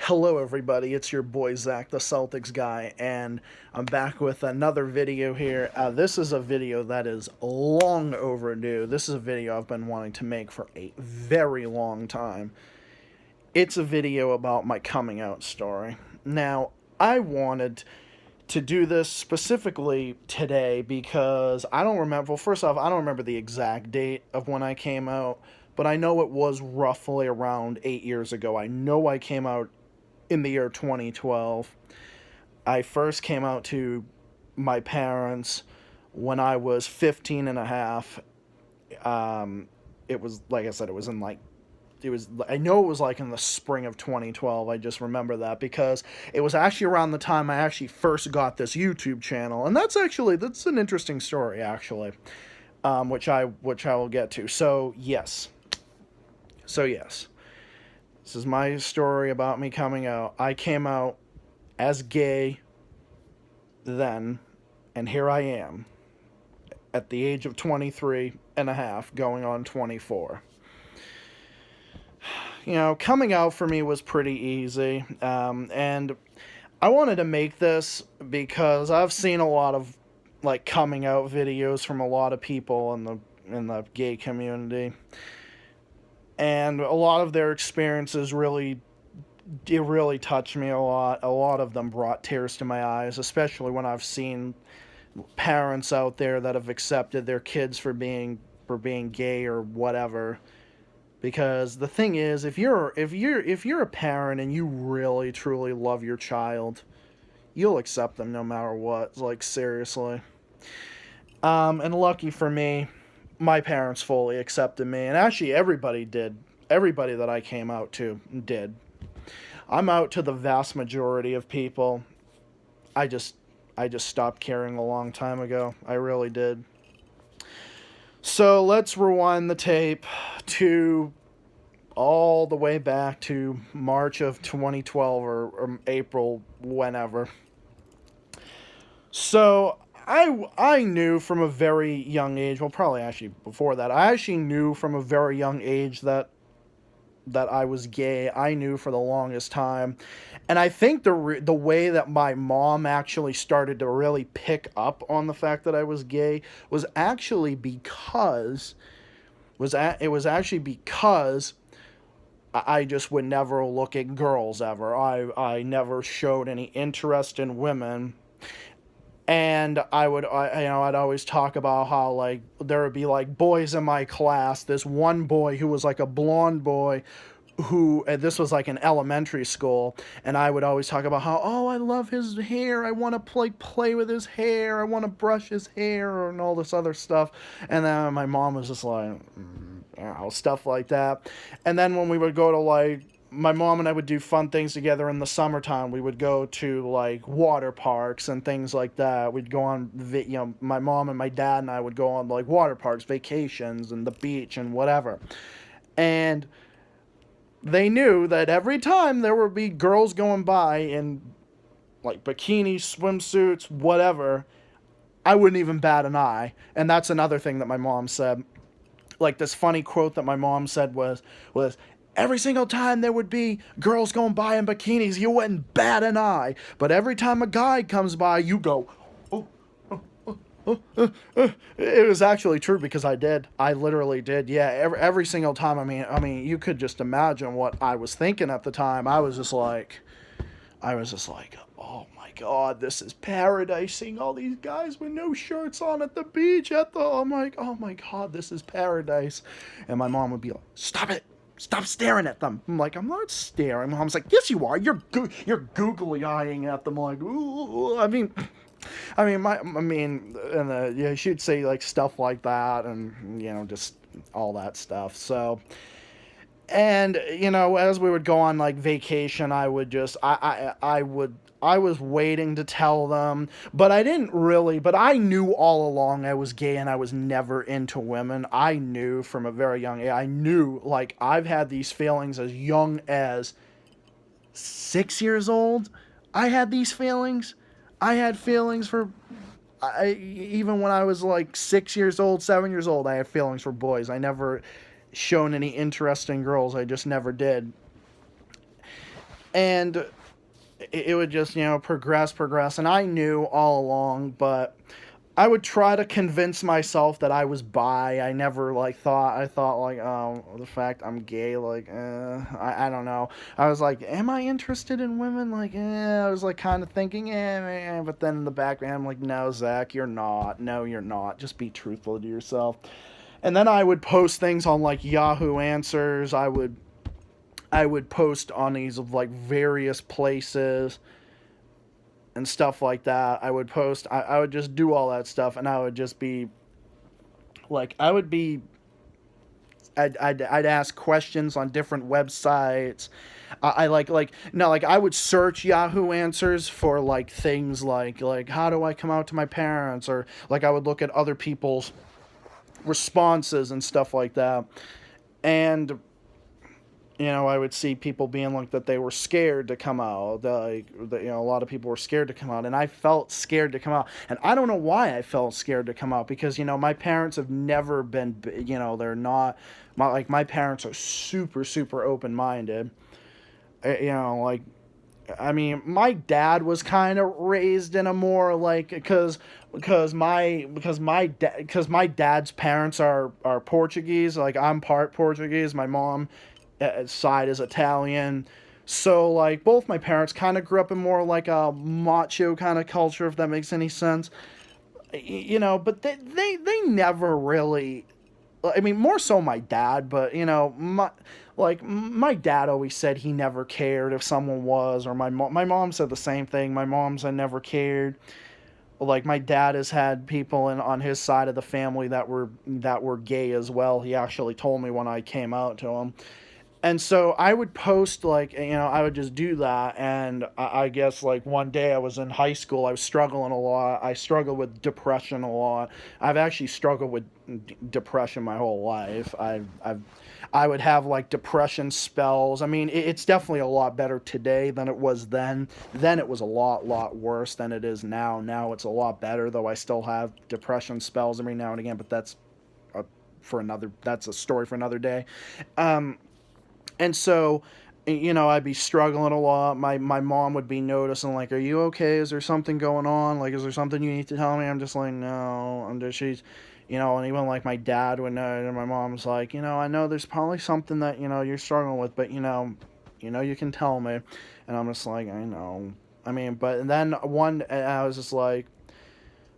Hello, everybody. It's your boy Zach, the Celtics guy, and I'm back with another video here. This is a video that is long overdue. This is a video I've been wanting to make for a very long time. It's a video about my coming out story. Now, I wanted to do this specifically today because I don't remember. Well, first off, I don't remember the exact date of when I came out, but I know it was roughly around 8 years ago. I know I came out in the year 2012. I first came out to my parents when I was 15 and a half. It was, like I said, I know it was like in the spring of 2012. I just remember that because it was actually around the time I actually first got this YouTube channel. And that's an interesting story, actually, which I will get to. So, yes. This is my story about me coming out. I came out as gay then, and here I am at the age of 23 and a half, going on 24. Coming out for me was pretty easy, and I wanted to make this because I've seen a lot of coming out videos from a lot of people in the gay community. And a lot of their experiences really touched me a lot. A lot of them brought tears to my eyes, especially when I've seen parents out there that have accepted their kids for being gay or whatever. Because the thing is, if you're a parent and you really truly love your child, you'll accept them no matter what. Seriously. And lucky for me, my parents fully accepted me, and actually everybody did. Everybody that I came out to did. I'm out to the vast majority of people. I just stopped caring a long time ago. I really did. So let's rewind the tape to all the way back to March of 2012 or April, whenever. So I knew from a very young age, well, probably actually before that, I actually knew from a very young age that I was gay. I knew for the longest time. And I think the way that my mom actually started to really pick up on the fact that I was gay was actually because I just would never look at girls ever. I never showed any interest in women. And I'd always talk about how, there would be, boys in my class. This one boy who was, a blonde boy this was, in elementary school. And I would always talk about how, oh, I love his hair. I want to, play with his hair. I want to brush his hair and all this other stuff. And then my mom was just stuff like that. And then when we would go to, my mom and I would do fun things together in the summertime. We would go to water parks and things like that. We'd go on, my mom and my dad and I would go on water parks, vacations, and the beach and whatever. And they knew that every time there would be girls going by in bikinis, swimsuits, whatever, I wouldn't even bat an eye. And that's another thing that my mom said. This funny quote that my mom said was every single time there would be girls going by in bikinis, you wouldn't bat an eye. But every time a guy comes by, you go, oh, oh, oh, oh, oh, oh. It was actually true because I did. I literally did. Yeah, every single time. I mean, you could just imagine what I was thinking at the time. I was just like, oh my God, this is paradise. Seeing all these guys with no shirts on at the beach. I'm like, oh my God, this is paradise. And my mom would be like, stop it. Stop staring at them. I'm like, I'm not staring. Mom's like, yes, you are. You're googly eyeing at them. I'm like, ooh. And she'd say stuff like that, and just all that stuff. So, and as we would go on vacation, I would just I was waiting to tell them, but I didn't really, but I knew all along I was gay and I was never into women. I knew from a very young age. I knew, I've had these feelings as young as 6 years old. I had these feelings. I had feelings for, even when I was 6 years old, 7 years old, I had feelings for boys. I never shown any interest in girls. I just never did. And it would just, progress. And I knew all along, but I would try to convince myself that I was bi. I never like thought. I thought like, oh, the fact I'm gay, like, I don't know. I was like, am I interested in women? Like, I was like kind of thinking, man. But then in the background, I'm like, no, Zach, you're not. No, you're not. Just be truthful to yourself. And then I would post things on like Yahoo Answers. I would post on these of like various places and stuff like that. I would post. I would just do all that stuff, and I would just be like, I would be. I'd ask questions on different websites. I like no, like I would search Yahoo Answers for like things like how do I come out to my parents, or like I would look at other people's responses and stuff like that. And I would see people being like that they were scared to come out. A lot of people were scared to come out, and I felt scared to come out. And I don't know why I felt scared to come out because my parents have never been, they're not my parents are super super open minded. Like I mean, my dad was kind of raised in a more like because my dad's parents are Portuguese. Like I'm part Portuguese. My mom side is Italian. So like both my parents kind of grew up in more like a macho kind of culture, if that makes any sense. But they never really. I mean, more so my dad, but my dad always said he never cared if someone was, or my mom said the same thing. My mom said never cared. Like my dad has had people on his side of the family that were gay as well. He actually told me when I came out to him. And so I would post like I would just do that, and I guess like one day I was in high school. I was struggling a lot. I struggled with depression a lot. I've actually struggled with depression my whole life. I would have like depression spells. I mean, it's definitely a lot better today than it was then. Then it was a lot worse than it is now. Now it's a lot better, though I still have depression spells every now and again. But a, that's a story for another day. And so I'd be struggling a lot. My mom would be noticing, like, are you okay? Is there something going on? Like, is there something you need to tell me? I'm just like, no. She's and even like my dad would know, and my mom's like, I know there's probably something that you're struggling with, but you can tell me. And I'm just like, I know. I mean, but and then I was just like,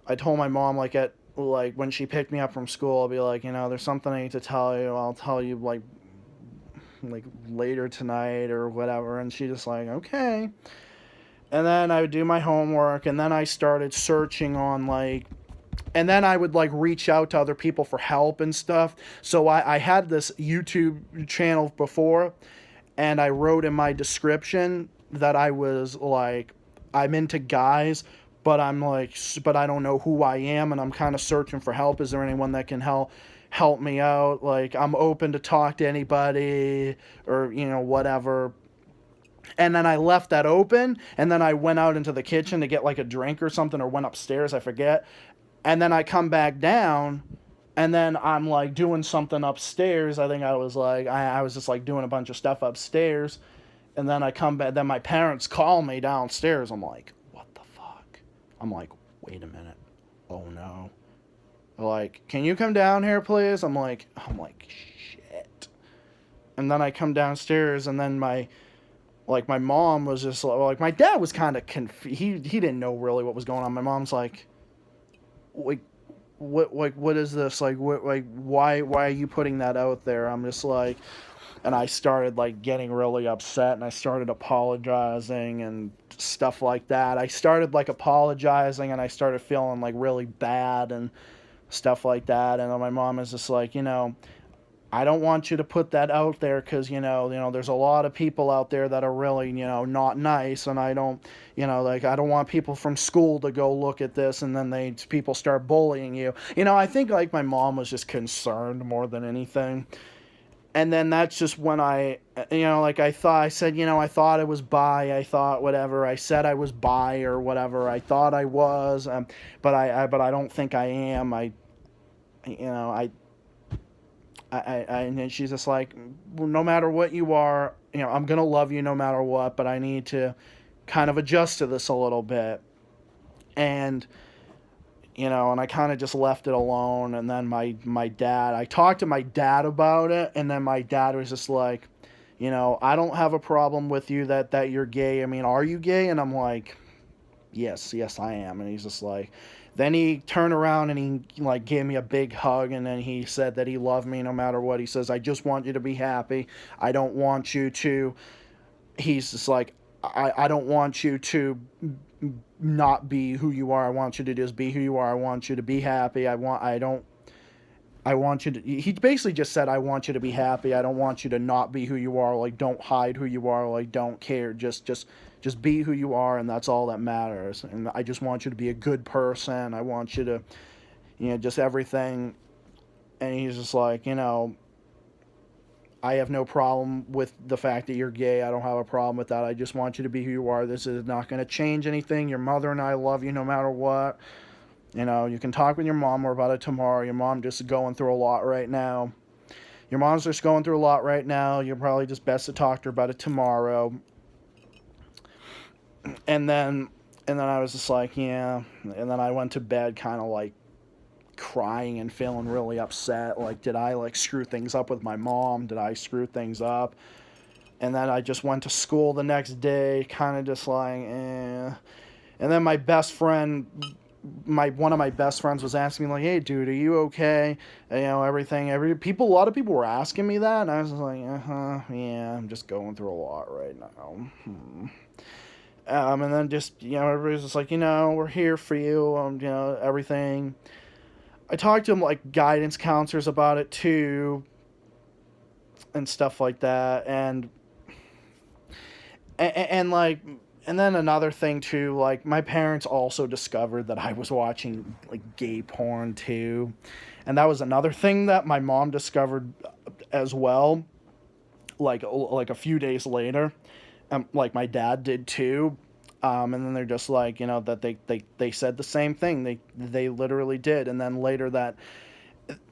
I told my mom, like, at like when she picked me up from school, I'll be like, there's something I need to tell you. I'll tell you like later tonight or whatever. And she just like, okay. And then I would do my homework, and then I started searching on like, and then I would like reach out to other people for help and stuff. So I had this YouTube channel before, and I wrote in my description that I was like, I'm into guys, but I don't know who I am, and I'm kind of searching for help. Is there anyone that can help me out? Like, I'm open to talk to anybody, or whatever. And then I left that open, and then I went out into the kitchen to get like a drink or something, or went upstairs, I forget. And then I come back down, and then I'm like doing something upstairs. I think I was like, I was just like doing a bunch of stuff upstairs. And then I come back, then my parents call me downstairs. I'm like, what the fuck? I'm like, wait a minute. Oh no. Like, can you come down here, please? I'm like, shit. And then I come downstairs, and then my mom was just like my dad was kind of confused. He didn't know really what was going on. My mom's like, what is this? Like, what, like, why are you putting that out there? I'm just like, and I started like getting really upset, and I started apologizing and stuff like that. I started like apologizing, and I started feeling like really bad and stuff like that. And my mom is just like, I don't want you to put that out there because there's a lot of people out there that are really not nice, and I don't like I don't want people from school to go look at this and then people start bullying you. I think like my mom was just concerned more than anything. And then that's just when like I said, I thought I was bi. I thought whatever. I said I was bi or whatever. I thought I was, but I don't think I am. You know, I and then she's just like, well, no matter what you are, I'm going to love you no matter what, but I need to kind of adjust to this a little bit. And, and I kind of just left it alone. And then my dad, I talked to my dad about it. And then my dad was just like, I don't have a problem with you that you're gay. I mean, are you gay? And I'm like, yes, I am. And he's just like, then he turned around and he like gave me a big hug, and then he said that he loved me no matter what. He says, I just want you to be happy. I don't want you to, he's just like, I don't want you to not be who you are. I want you to just be who you are. I want you to be happy. I want you to, he basically just said, I want you to be happy. I don't want you to not be who you are. Like, don't hide who you are. Like, don't care. Just be who you are. And that's all that matters. And I just want you to be a good person. I want you to, just everything. And he's just like, I have no problem with the fact that you're gay. I don't have a problem with that. I just want you to be who you are. This is not going to change anything. Your mother and I love you no matter what. You can talk with your mom more about it tomorrow. Your mom just going through a lot right now. Your mom's just going through a lot right now. You're probably just best to talk to her about it tomorrow. And then I was just like, yeah. And then I went to bed kind of like crying and feeling really upset. Like, did I like screw things up with my mom? Did I screw things up? And then I just went to school the next day, kind of just like, eh. And then my best friend, one of my best friends was asking me like, "Hey, dude, are you okay?" And, a lot of people were asking me that, and I was like, yeah, I'm just going through a lot right now. And then just, everybody's just like, we're here for you, everything. I talked to like guidance counselors about it too, and stuff like that, and like, and then another thing too, like my parents also discovered that I was watching like gay porn too, and that was another thing that my mom discovered as well, like a few days later, like my dad did too. And then they're just like, that they said the same thing. They literally did. And then later that,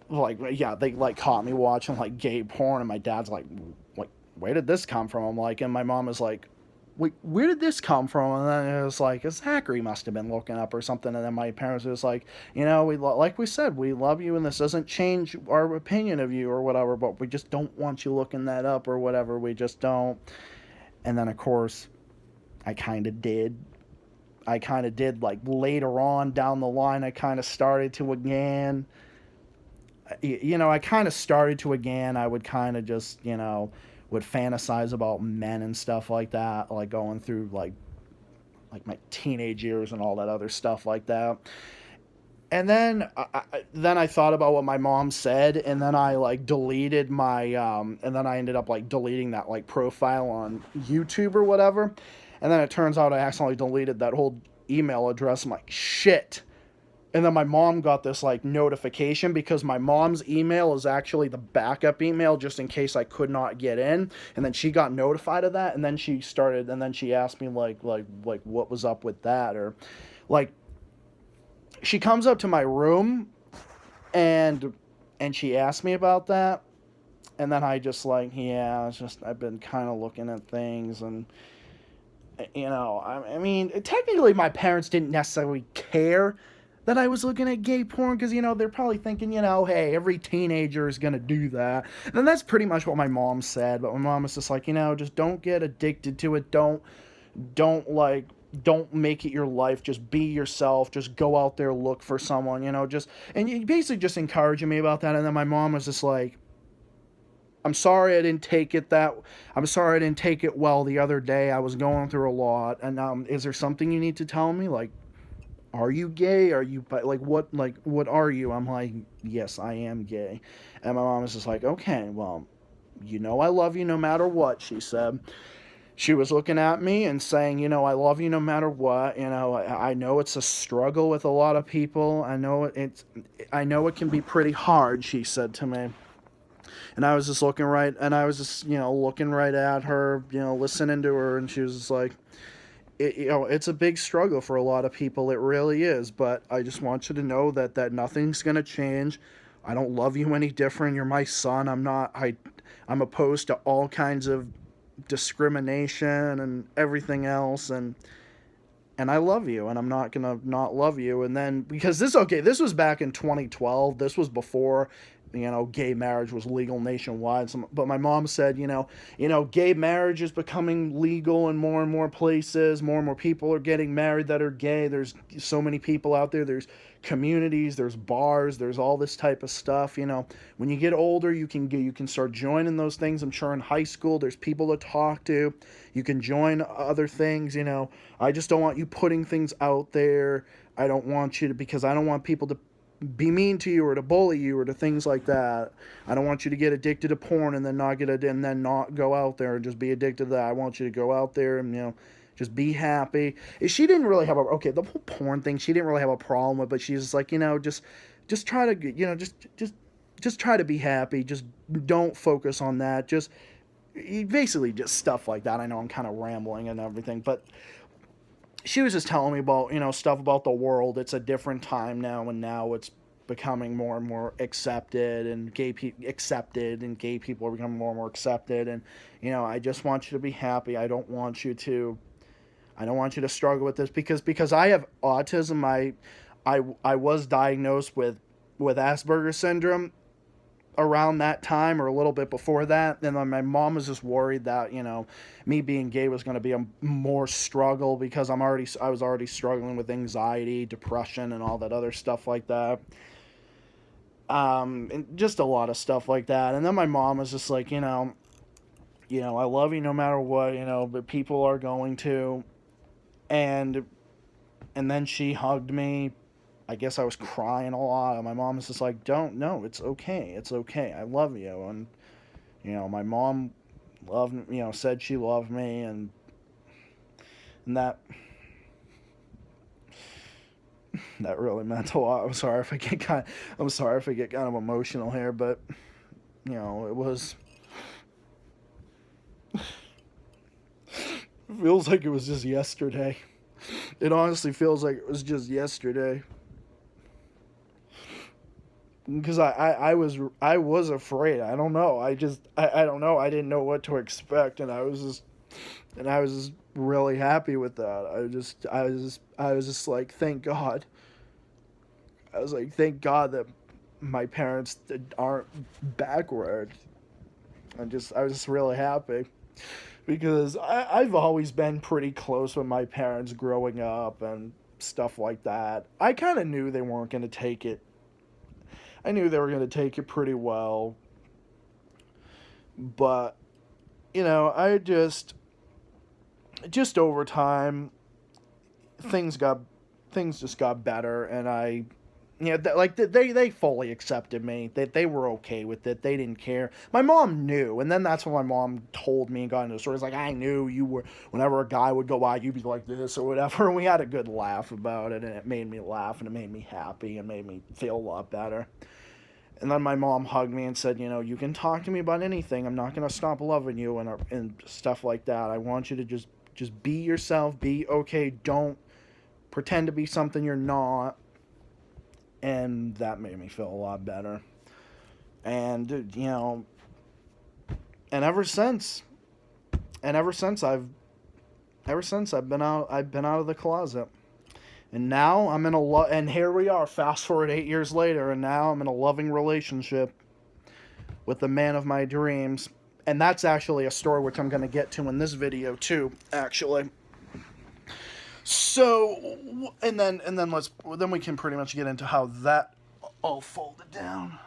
like, yeah, they like caught me watching like gay porn, and my dad's like, where did this come from? I'm like, and my mom is like, wait, where did this come from? And then it was like, Zachary must have been looking up or something. And then my parents was like, like we said, we love you, and this doesn't change our opinion of you or whatever, but we just don't want you looking that up or whatever. We just don't. And then of course, I kind of did. Like later on down the line. I kind of started to again. I kind of started to again. I would kind of just would fantasize about men and stuff like that, like going through like my teenage years and all that other stuff like that. And then I thought about what my mom said, and then I like deleted my and then I ended up like deleting that like profile on YouTube or whatever. And then it turns out I accidentally deleted that whole email address. I'm like, shit. And then my mom got this like notification, because my mom's email is actually the backup email just in case I could not get in. And then she got notified of that, and then she asked me like what was up with that, or like she comes up to my room and she asked me about that. And then I just like, yeah, it's just I've been kind of looking at things, and I mean, technically my parents didn't necessarily care that I was looking at gay porn, because they're probably thinking, hey, every teenager is gonna do that. And that's pretty much what my mom said. But my mom was just like, just don't get addicted to it. Don't make it your life. Just be yourself. Just go out there, look for someone. And you basically just encouraging me about that. And then my mom was just like, I'm sorry I didn't take it well the other day. I was going through a lot. And is there something you need to tell me? Like, are you gay? Are you what are you? I'm like, yes, I am gay. And my mom was just like, okay, well, I love you no matter what, she said. She was looking at me and saying, I love you no matter what. I know it's a struggle with a lot of people. I know it can be pretty hard, she said to me. And I was just looking right at her, listening to her, and she was just like, it's a big struggle for a lot of people. It really is. But I just want you to know that nothing's going to change. I don't love you any different. You're my son. I'm opposed to all kinds of discrimination and everything else, and I love you, and I'm not gonna not love you. And then, because this was back in 2012. This was before, gay marriage was legal nationwide. But my mom said, gay marriage is becoming legal in more and more places. More and more people are getting married that are gay. There's so many people out there. There's communities. There's bars. There's all this type of stuff. When you get older, you can start joining those things. I'm sure in high school, there's people to talk to. You can join other things. I just don't want you putting things out there. I don't want you to, because I don't want people to be mean to you or to bully you or to things like that. I don't want you to get addicted to porn and then not go out there and just be addicted to that. I want you to go out there and just be happy. She didn't really have the whole porn thing. She didn't really have a problem with, but she's just like, just try to just try to be happy. Just don't focus on that. Just basically just stuff like that. I know I'm kind of rambling and everything, but she was just telling me about, stuff about the world. It's a different time now, and now it's becoming more and more accepted, and gay people are becoming more and more accepted. And, I just want you to be happy. I don't want you to struggle with this, because I have autism. I was diagnosed with Asperger's syndrome around that time, or a little bit before that. And then my mom was just worried that, me being gay was going to be a more struggle, because I was already struggling with anxiety, depression, and all that other stuff like that. And just a lot of stuff like that. And then my mom was just like, I love you no matter what, but people are going to. And then she hugged me. I guess I was crying a lot, and my mom was just like, no, it's okay. It's okay. I love you. And, my mom said she loved me, and that really meant a lot. I'm sorry if I get kind of emotional here, but, it was, it feels like it was just yesterday. It honestly feels like it was just yesterday. Because I was afraid. I don't know. I don't know. I didn't know what to expect, and I was just really happy with that. I was just like, thank God. I was like, thank God that my parents aren't backward. I was just really happy, because I've always been pretty close with my parents growing up and stuff like that. I kind of knew they weren't going to take it. I knew they were going to take it pretty well. But, I just over time, things just got better, and they fully accepted me. They were okay with it. They didn't care. My mom knew, and then that's when my mom told me and got into the story. It's like, I knew you were, whenever a guy would go by, you'd be like this or whatever, and we had a good laugh about it, and it made me laugh, and it made me happy, and made me feel a lot better. And then my mom hugged me and said, you can talk to me about anything. I'm not going to stop loving you, and stuff like that. I want you to just be yourself, be okay. Don't pretend to be something you're not. And that made me feel a lot better. And, and ever since I've been out of the closet. And now I'm and here we are, fast forward 8 years later, and now I'm in a loving relationship with the man of my dreams. And that's actually a story which I'm going to get to in this video too, actually. So, and then we can pretty much get into how that all folded down.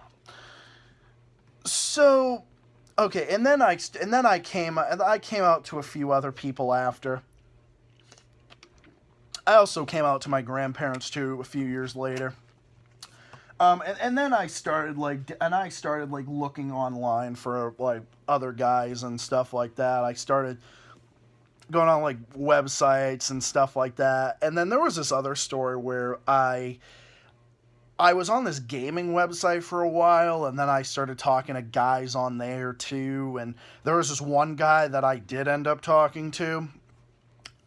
So, okay, and then I came out to a few other people after. I also came out to my grandparents too a few years later. And then I started looking online for like other guys and stuff like that. I started going on like websites and stuff like that. And then there was this other story where I was on this gaming website for a while, and then I started talking to guys on there too. And there was this one guy that I did end up talking to.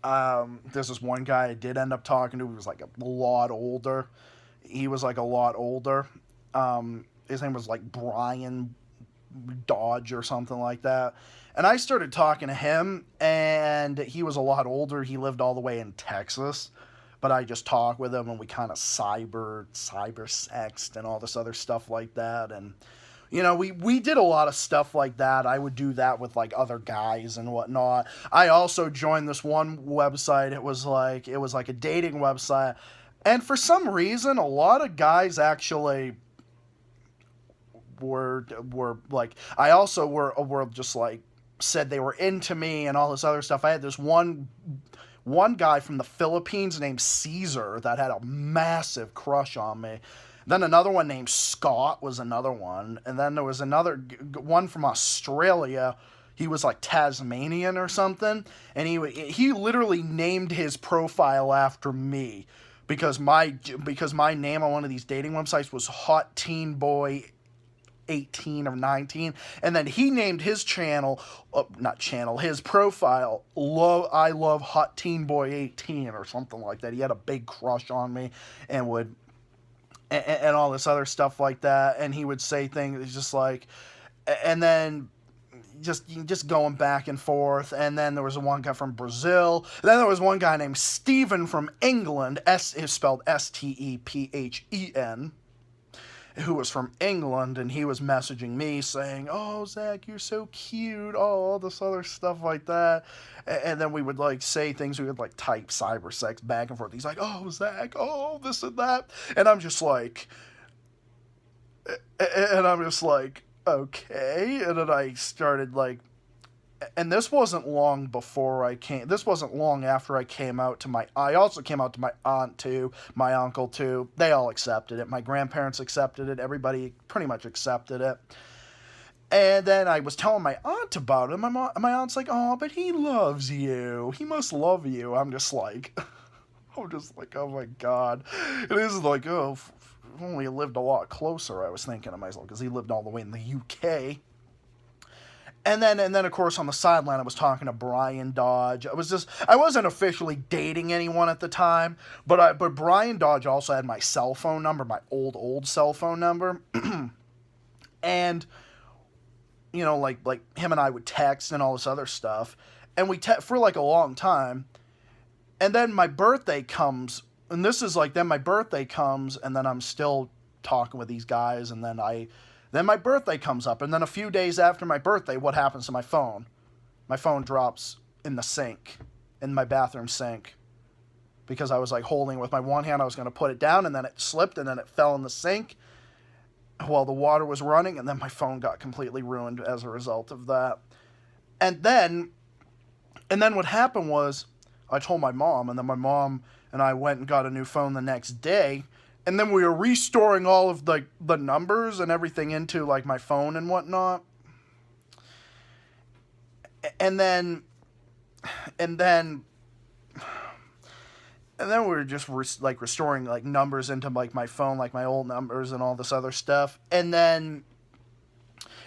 There's this one guy I did end up talking to who was like a lot older. He was like a lot older. His name was like Brian Dodge or something like that. And I started talking to him, and he was a lot older. He lived all the way in Texas, but I just talked with him, and we kind of cyber sexed and all this other stuff like that. And we did a lot of stuff like that. I would do that with like other guys and whatnot. I also joined this one website. It was like a dating website, and for some reason, a lot of guys actually were like, I also were just like, said they were into me and all this other stuff. I had this one guy from the Philippines named Caesar that had a massive crush on me. Then another one named Scott was another one, and then there was another one from Australia. He was like Tasmanian or something, and he literally named his profile after me because my name on one of these dating websites was Hot Teen Boy 18 or 19, and then he named his his profile, I love Hot Teen Boy 18 or something like that. He had a big crush on me and would and all this other stuff like that, and he would say things just like, and then just going back and forth. And then there was one guy from Brazil. Then there was one guy named Stephen from England. Is spelled Stephen, who was from England, and he was messaging me saying, "Oh, Zach, you're so cute," all this other stuff like that. And then we would like say things, we would like type cyber sex back and forth. He's like, "Oh, Zach, oh, this and that," and I'm just like, okay. And then I started like, and this wasn't long after I came out to I also came out to my aunt too, my uncle too. They all accepted it. My grandparents accepted it. Everybody pretty much accepted it. And then I was telling my aunt about it. My aunt's like, "Oh, but he loves you. He must love you." I'm just like, oh my God. It is like, oh, if only he lived a lot closer, I was thinking to myself, because he lived all the way in the UK. And then of course on the sideline I was talking to Brian Dodge. I wasn't officially dating anyone at the time, but Brian Dodge also had my cell phone number, my old cell phone number. And like him and I would text and all this other stuff, and we for like a long time. And then my birthday comes, and then my birthday comes, and then I'm still talking with these guys, and then my birthday comes up, and then a few days after my birthday, what happens to my phone? My phone drops in the sink, in my bathroom sink, because I was like holding it with my one hand. I was going to put it down, and then it slipped, and then it fell in the sink while the water was running, and then my phone got completely ruined as a result of that. And then what happened was, I told my mom, and then my mom and I went and got a new phone the next day. And then we were restoring all of the numbers and everything into like my phone and whatnot. And then we were just restoring like numbers into like my phone, like my old numbers and all this other stuff. And then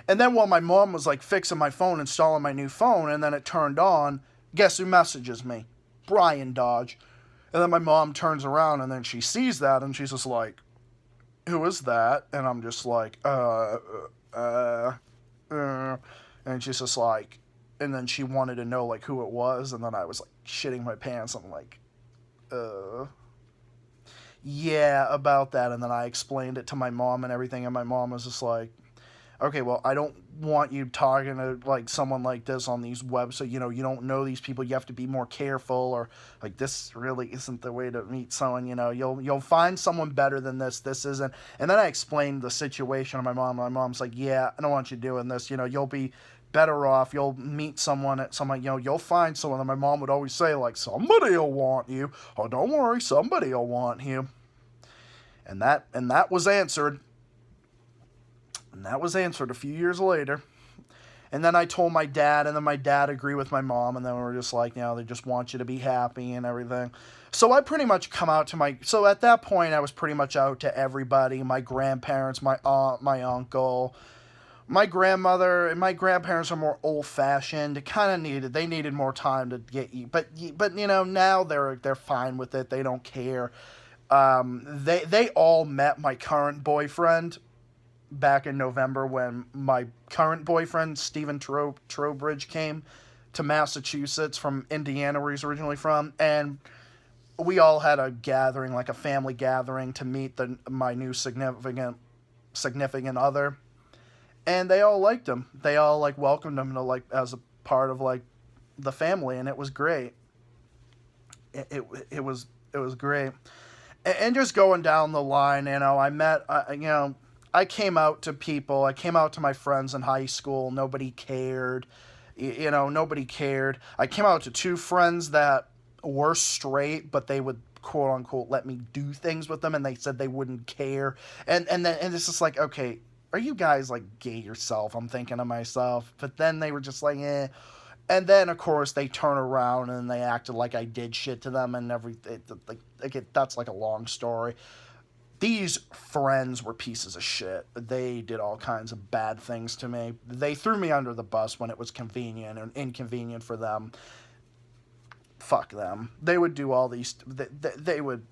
while my mom was like fixing my phone, installing my new phone, and then it turned on, guess who messages me? Brian Dodge. And then my mom turns around, and then she sees that, and she's just like, "Who is that?" And I'm just like, and she's just like, and then she wanted to know like who it was, and then I was like shitting my pants. I'm like, yeah, about that. And then I explained it to my mom and everything, and my mom was just like, "Okay, well, I don't want you talking to like someone like this on these websites. You don't know these people. You have to be more careful, or like this really isn't the way to meet someone. You'll find someone better than this. This isn't." And then I explained the situation to my mom. My mom's like, "Yeah, I don't want you doing this. You'll be better off. You'll meet someone at someone. You'll find someone." And my mom would always say like, "Somebody'll want you. Oh, don't worry, somebody'll want you." And that was answered. And that was answered a few years later. And then I told my dad, and then my dad agreed with my mom, and then we were just like, they just want you to be happy and everything. So I pretty much so at that point, I was pretty much out to everybody, my grandparents, my aunt, my uncle, my grandmother, and my grandparents are more old-fashioned. They needed more time to get you. But now they're fine with it. They don't care. They all met my current boyfriend. back in November when my current boyfriend, Stephen Trowbridge, came to Massachusetts from Indiana, where he's originally from, and we all had a gathering, like a family gathering, to meet my new significant other, and they all liked him. They all like welcomed him to like as a part of like the family, and it was great. It was great, and just going down the line, I met, I came out to people. I came out to my friends in high school. Nobody cared. Nobody cared. I came out to two friends that were straight, but they would quote unquote let me do things with them, and they said they wouldn't care. And it's just like, okay, are you guys like gay yourself? I'm thinking to myself. But then they were just like, eh. And then, of course, they turn around and they acted like I did shit to them and everything. That's like a long story. These friends were pieces of shit. They did all kinds of bad things to me. They threw me under the bus when it was convenient and inconvenient for them. Fuck them. They would do all these. They would.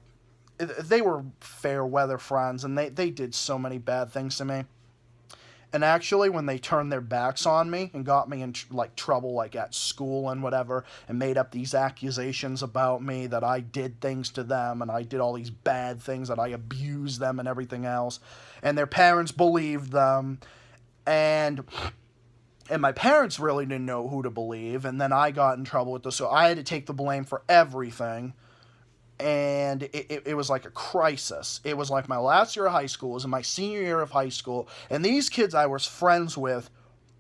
They were fair weather friends, and they did so many bad things to me. And actually, when they turned their backs on me and got me in like trouble, like at school and whatever, and made up these accusations about me that I did things to them and I did all these bad things, that I abused them and everything else, and their parents believed them, and my parents really didn't know who to believe, and then I got in trouble with this, so I had to take the blame for everything. And it was like a crisis. It was like my last year of high school. It was in my senior year of high school. And these kids I was friends with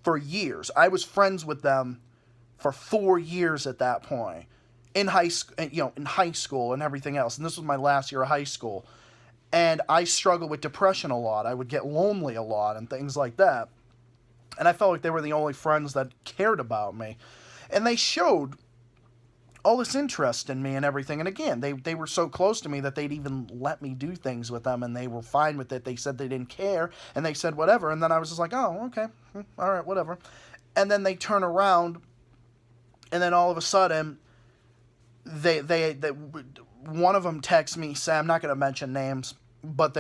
for years. I was friends with them for 4 years at that point. In high school and everything else. And this was my last year of high school. And I struggled with depression a lot. I would get lonely a lot and things like that. And I felt like they were the only friends that cared about me. And they showed all this interest in me and everything. And again, they were so close to me that they'd even let me do things with them, and they were fine with it. They said they didn't care, and they said whatever. And then I was just like, oh, okay, all right, whatever. And then they turn around, and then all of a sudden, they one of them texts me, Sam, I'm not going to mention names, but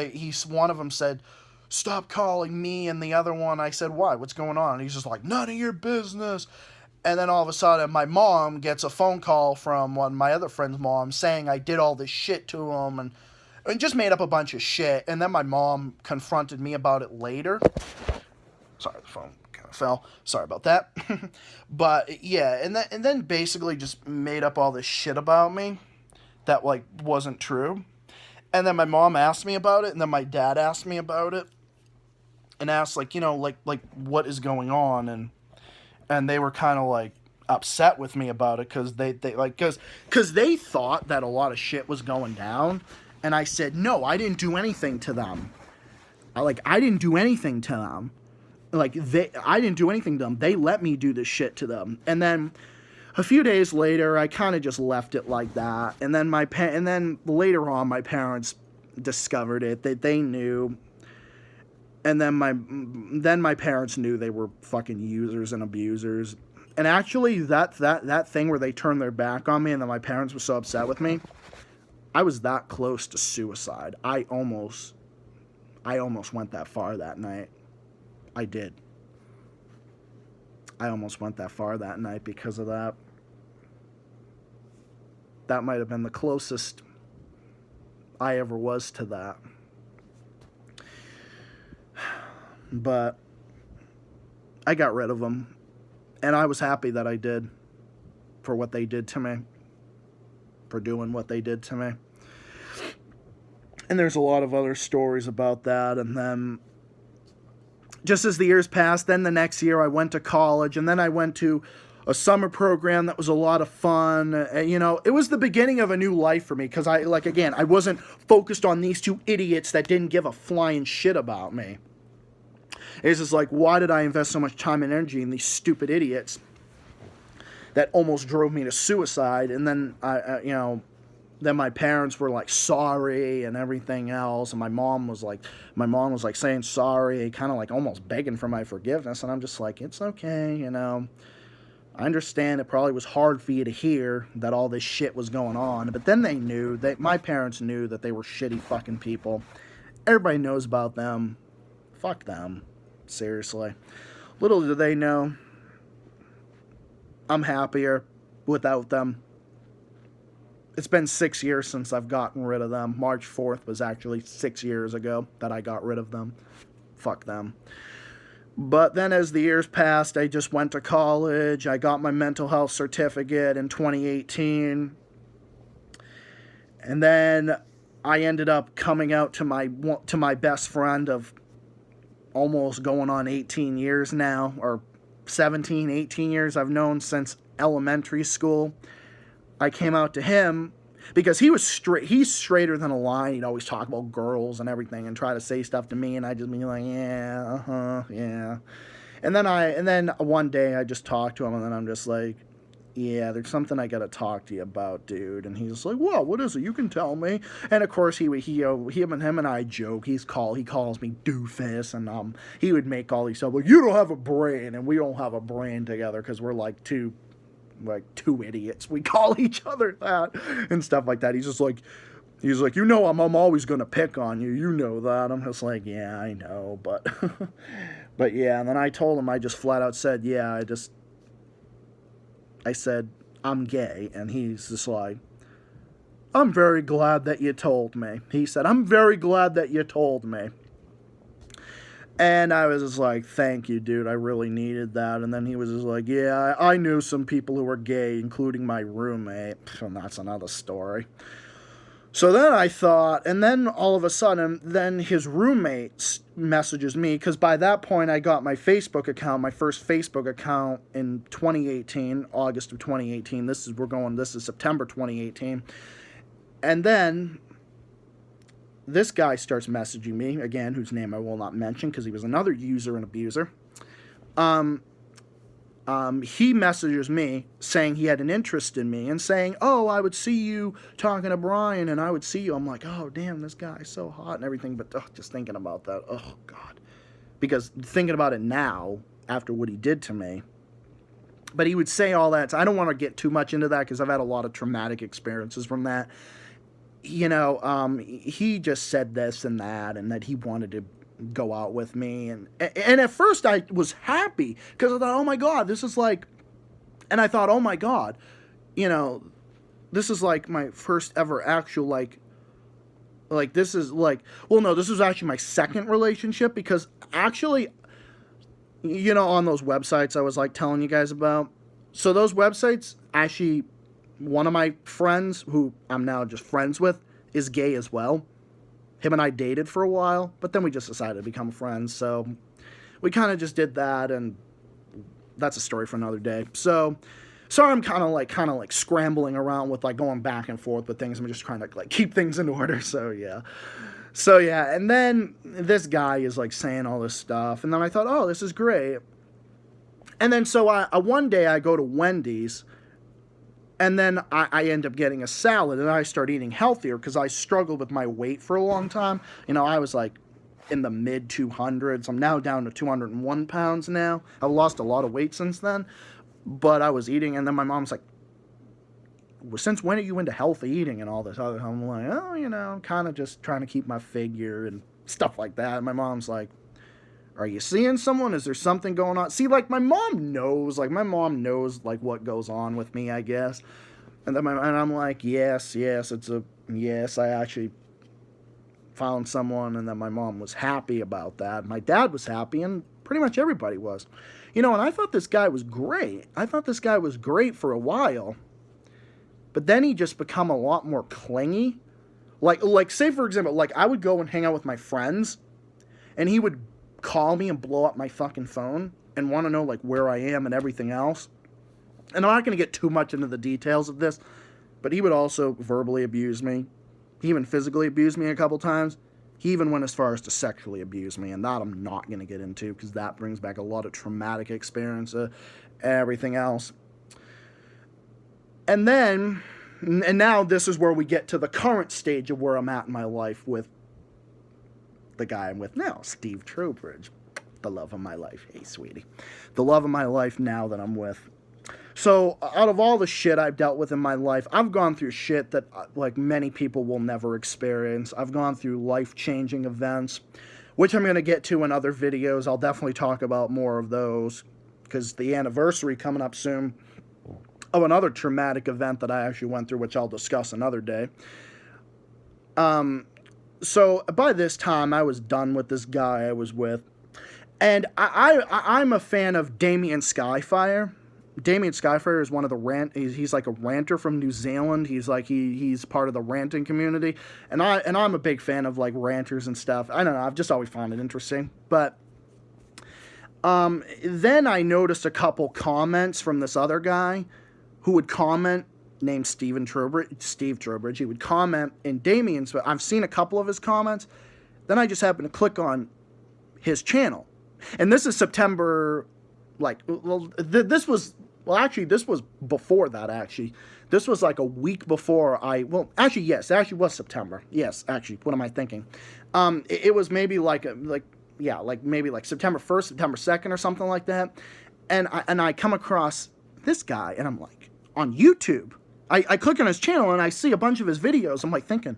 one of them said, stop calling me, and the other one, I said, why? What's going on? And he's just like, none of your business. And then all of a sudden, my mom gets a phone call from one of my other friend's mom saying I did all this shit to him and just made up a bunch of shit. And then my mom confronted me about it later. Sorry, the phone kind of fell. Sorry about that. But yeah, and then basically just made up all this shit about me that like wasn't true. And then my mom asked me about it, and then my dad asked me about it, and asked like what is going on, and they were kind of like upset with me about it because they thought that a lot of shit was going down, and I said no, I didn't do anything to them. I didn't do anything to them. I didn't do anything to them. They let me do this shit to them. And then a few days later, I kind of just left it like that. And then and then later on, my parents discovered it. They knew. And then my parents knew they were fucking users and abusers. And actually, that thing where they turned their back on me and then my parents were so upset with me, I was that close to suicide. I almost went that far that night. I did. I almost went that far that night because of that. That might have been the closest I ever was to that. But I got rid of them, and I was happy that I did, for what they did to me, for doing what they did to me. And there's a lot of other stories about that. And then just as the years passed, then the next year I went to college, and then I went to a summer program that was a lot of fun. It was the beginning of a new life for me, because I wasn't focused on these two idiots that didn't give a flying shit about me. It's just like, why did I invest so much time and energy in these stupid idiots that almost drove me to suicide? And then then my parents were like sorry and everything else, and my mom was like saying sorry, kind of like almost begging for my forgiveness, and I'm just like, it's okay, I understand it probably was hard for you to hear that all this shit was going on, but then my parents knew that they were shitty fucking people. Everybody knows about them. fuck them. Seriously. Little do they know, I'm happier without them. It's been 6 years since I've gotten rid of them. March 4th was actually 6 years ago that I got rid of them. Fuck them. But then as the years passed, I just went to college. I got my mental health certificate in 2018. And then I ended up coming out to my best friend of almost going on 18 years now, or 17, 18 years. I've known since elementary school. I came out to him because he was straight. He's straighter than a line. He'd always talk about girls and everything and try to say stuff to me, and I'd just be like, yeah, yeah. And then one day I just talked to him, and then I'm just like, yeah, there's something I gotta talk to you about, dude. And he's like, well, what is it? You can tell me. And of course him and I joke. He calls me doofus, and he would make all these stuff like, you don't have a brain, and we don't have a brain together because we're like two idiots. We call each other that and stuff like that. He's like, you know, I'm always gonna pick on you. You know that. I'm just like, yeah, I know, but but yeah. And then I told him, I just flat out said, yeah, I said, I'm gay. And he's just like, I'm very glad that you told me. He said, I'm very glad that you told me. And I was just like, thank you, dude. I really needed that. And then he was just like, yeah, I knew some people who were gay, including my roommate. And that's another story. So then I thought, and then all of a sudden, then his roommate messages me, because by that point I got my Facebook account, my first Facebook account in 2018, August of 2018. This is September 2018. And then this guy starts messaging me, again, whose name I will not mention because he was another user and abuser. He messages me saying he had an interest in me and saying, oh, I would see you talking to Brian and I would see you. I'm like, oh, damn, this guy's so hot and everything. But just thinking about that, oh, God. Because thinking about it now, after what he did to me, but he would say all that. So I don't want to get too much into that because I've had a lot of traumatic experiences from that. You know, he just said this and that he wanted to go out with me. And at first I was happy because I thought, oh my God, this is like, and I thought, oh my God, you know, this is like my first ever actual, like this is like, well, no, this was actually my second relationship because actually, you know, on those websites I was like telling you guys about. So those websites actually, one of my friends, who I'm now just friends with, is gay as well. Him and I dated for a while, but then we just decided to become friends. So we kind of just did that, and that's a story for another day. So sorry, I'm kind of like scrambling around with like going back and forth with things. I'm just trying to like keep things in order. So yeah. And then this guy is like saying all this stuff, and then I thought, oh, this is great. And then so one day I go to Wendy's. And then I end up getting a salad, and I start eating healthier because I struggled with my weight for a long time. You know, I was like in the mid 200s. I'm now down to 201 pounds now. I've lost a lot of weight since then. But I was eating, and then my mom's like, well, since when are you into healthy eating and all this? I'm like, oh, you know, I'm kind of just trying to keep my figure and stuff like that. And my mom's like, are you seeing someone? Is there something going on? See, like, my mom knows, like, what goes on with me, I guess. And then I'm like, yes, I actually found someone. And then my mom was happy about that. My dad was happy, and pretty much everybody was. You know, and I thought this guy was great. For a while. But then he just become a lot more clingy. Like, say, for example, like, I would go and hang out with my friends, and he would call me and blow up my fucking phone and want to know like where I am and everything else. And I'm not going to get too much into the details of this, but he would also verbally abuse me. He even physically abused me a couple times. He even went as far as to sexually abuse me, and that I'm not going to get into because that brings back a lot of traumatic experience, everything else. And now this is where we get to the current stage of where I'm at in my life with the guy I'm with now, Steve Trowbridge, the love of my life. Hey, sweetie. The love of my life now that I'm with. So, out of all the shit I've dealt with in my life, I've gone through shit that, like, many people will never experience. I've gone through life-changing events which I'm going to get to in other videos. I'll definitely talk about more of those, because the anniversary coming up soon of another traumatic event that I actually went through, which I'll discuss another day. So by this time, I was done with this guy I was with. And I'm a fan of Damien Skyfire. Damien Skyfire is one of the he's like a ranter from New Zealand. He's part of the ranting community. And I'm a big fan of like ranters and stuff. I don't know, I've just always found it interesting. But then I noticed a couple comments from this other guy who would comment, named Steve Trowbridge. He would comment in Damien's, but I've seen a couple of his comments. Then I just happened to click on his channel. And this is September, this was before that, actually. This was like a week before yes, it actually was September. Yes, actually, what am I thinking? It was maybe maybe September 1st, September 2nd or something like that. And I come across this guy, and I'm like, on YouTube. I click on his channel, and I see a bunch of his videos. I'm like thinking,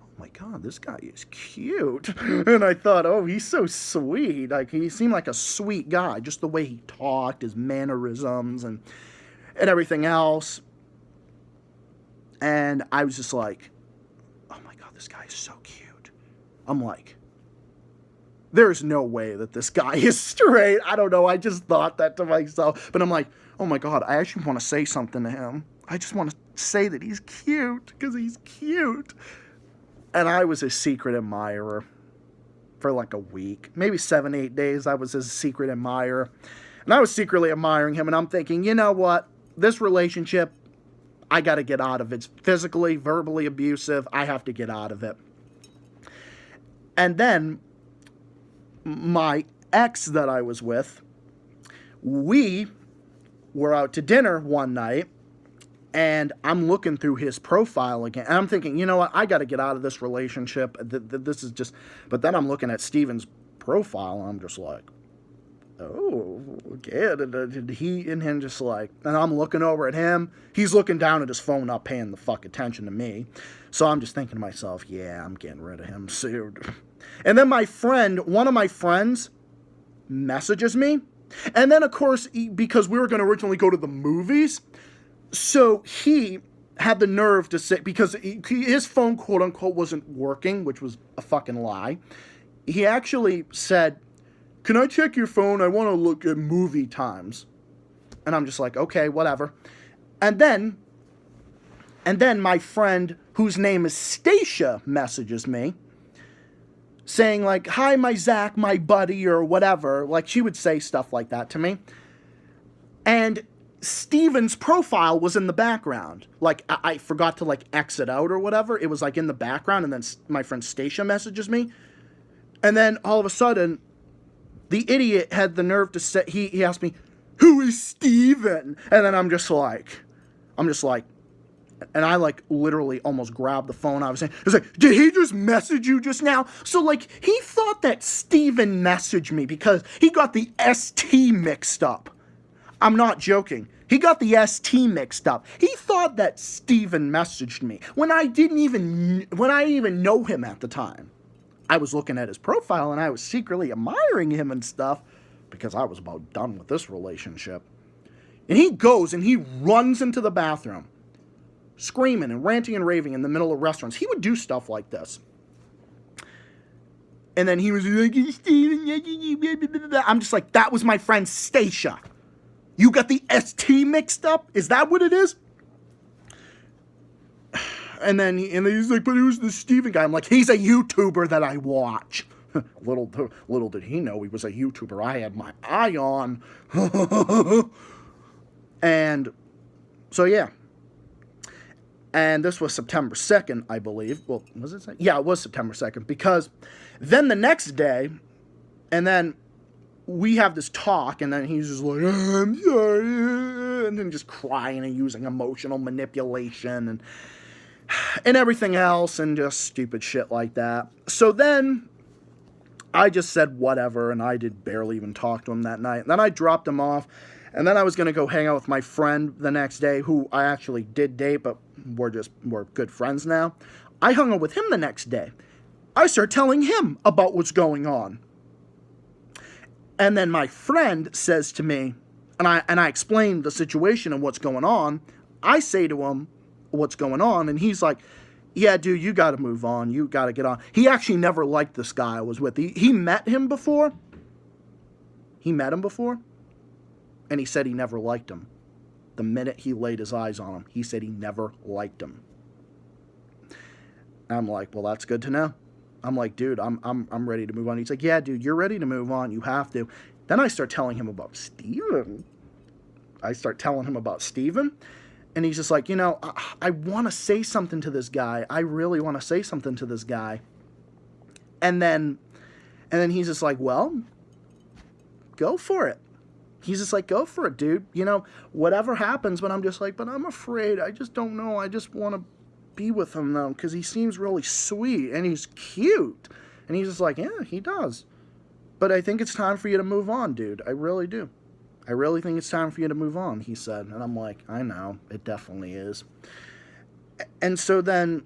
oh my God, this guy is cute. And I thought, oh, he's so sweet. Like, he seemed like a sweet guy, just the way he talked, his mannerisms, and everything else. And I was just like, oh my God, this guy is so cute. I'm like, there's no way that this guy is straight. I don't know. I just thought that to myself. But I'm like, oh my God, I actually want to say something to him. I just want to say that he's cute, because he's cute. And I was his secret admirer for like a week. Maybe 7-8 days, I was his secret admirer. And I was secretly admiring him, and I'm thinking, you know what? This relationship, I got to get out of it. It's physically, verbally abusive. I have to get out of it. And then my ex that I was with, we were out to dinner one night, and I'm looking through his profile again, and I'm thinking, you know what, I got to get out of this relationship. This is just, but then I'm looking at Steven's profile, and I'm just like, oh, okay, did he and him just like, and I'm looking over at him, he's looking down at his phone, not paying the fuck attention to me, so I'm just thinking to myself, yeah, I'm getting rid of him soon. And then one of my friends messages me, and then of course, because we were going to originally go to the movies, so he had the nerve to say, because his phone, quote unquote, wasn't working, which was a fucking lie. He actually said, can I check your phone? I want to look at movie times. And I'm just like, okay, whatever. And then my friend, whose name is Stacia, messages me saying like, hi, my Zach, my buddy, or whatever. Like, she would say stuff like that to me. And Steven's profile was in the background. Like, I forgot to like exit out or whatever. It was like in the background, and then my friend Stacia messages me. And then all of a sudden, the idiot had the nerve to say, he asked me, who is Steven? And then I'm just like, and I like literally almost grabbed the phone. I was like, did he just message you just now? So like, he thought that Steven messaged me because he got the ST mixed up. I'm not joking. He got the ST mixed up. He thought that Steven messaged me when I didn't even know him at the time. I was looking at his profile, and I was secretly admiring him and stuff because I was about done with this relationship. And he goes and he runs into the bathroom, screaming and ranting and raving in the middle of restaurants. He would do stuff like this. And then he was like, Steven, I'm just like, that was my friend Stacia. You got the ST mixed up? Is that what it is? And then he's like, but who's the Steven guy? I'm like, he's a YouTuber that I watch. Little did he know he was a YouTuber I had my eye on. And so, yeah. And this was September 2nd, I believe. Well, was it? Yeah, it was September 2nd. Because then the next day, and then we have this talk, and then he's just like, oh, I'm sorry. And then just crying and using emotional manipulation and everything else, and just stupid shit like that. So then I just said whatever, and I did barely even talk to him that night. And then I dropped him off, and then I was going to go hang out with my friend the next day, who I actually did date, but we're good friends now. I hung out with him the next day. I start telling him about what's going on. And then my friend says to me, and I explain the situation and what's going on. I say to him what's going on, and he's like, yeah, dude, you got to move on. You got to get on. He actually never liked this guy I was with. He met him before. He met him before, and he said he never liked him. The minute he laid his eyes on him, he said he never liked him. I'm like, well, that's good to know. I'm like, dude, I'm ready to move on. He's like, yeah, dude, you're ready to move on. You have to. Then I start telling him about Steven. And he's just like, I want to say something to this guy. I really want to say something to this guy. And then he's just like, well, go for it. He's just like, go for it, dude. Whatever happens. But I'm just like, but I'm afraid. I just don't know. I just want to be with him, though, because he seems really sweet and he's cute. And he's just like, yeah, he does. But I think it's time for you to move on, dude. I really do. I really think it's time for you to move on, he said. And I'm like, I know, it definitely is. And so then